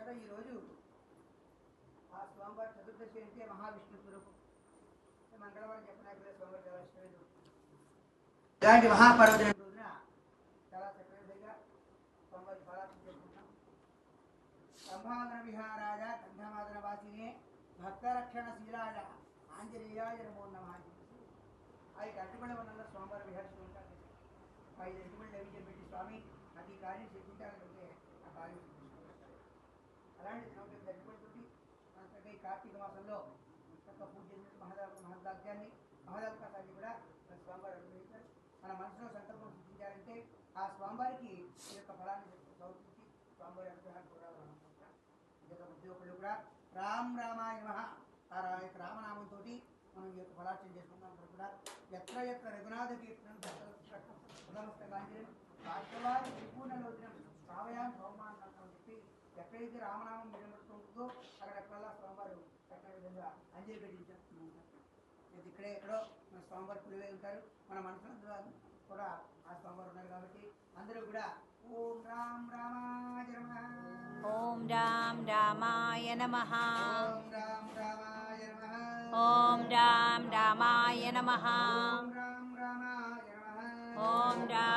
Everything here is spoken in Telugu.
చేత ఈరోజు ఆ స్వామివారి చతుర్దశి అంటే మహావిష్ణు స్వరూపం. మంగళవారం చెప్పిన స్వామివారి చాలా ఇష్టమైన ఇలాంటి మహాపర్వదిన రోజున చాలా చక్కగా స్వామివారి ఫలాన్ని చేసుకుంటాం. సంభావన విహారాయ కంఠమాదన వాసినే భక్తరక్షణ శీలాయ ఆంజనేయాయ నమో నమః. ఆ యొక్క అరటిపళ్ళ వల్ల స్వామివారి విహరిస్తూ ఉంటారు. 5 అరటిపళ్ళు నైవేద్యం పెట్టి స్వామి నాకు ఈ కార్యం చేస్తుంటారంటే ఆ కార్యం అలాంటి అరటిపళ్ళతోటి మన ఈ కార్తీక మాసంలో చక్కగా పూజ చేసిన మహదాగ్యాన్ని మహదావకాశాన్ని కూడా మన స్వామివారు అనుగ్రహించారు. మన మనసులో సంకల్పం సృష్టించారంటే ఆ స్వామివారికి ఈ యొక్క ఫలాన్ని సమర్పించి స్వామివారి అనుగ్రహాన్ని కూడా ప్రతి ఒక్కళ్ళు కూడా రామ్ రామాయ నమః ఆ యొక్క రామనామంతో మనం ఈ యొక్క ఫలార్చన చేసుకుంటాం. కూడా ఎత్ర ఎత్ర రఘునాథ కీర్తనం సమస్తగాంజనం భాగ్యవారి పరిపూర్ణలోచనం సావయాం సౌమానం అని చెప్పి ఎక్కడైతే రామనామం వినబడుతూ ఉంటుందో అక్కడెక్కడల్లా స్వామివారు చక్కని విధంగా అంజలి పెట్టించారు. ఇక్కడే ఎక్కడో మన స్వామివారు పులివై ఉంటారు. మన మనసులో కూడా ఆ స్వామివారు ఉన్నారు కాబట్టి అందరూ కూడా ఓం రామ్ రామాయ నమః, ఓం రామ్ రామాయ నమః, ఓం రామ్ రామాయ నమః, ఓం రామ్ రామాయ నమః, ఓం రామ్ రామాయ నమః, ఓం రామ్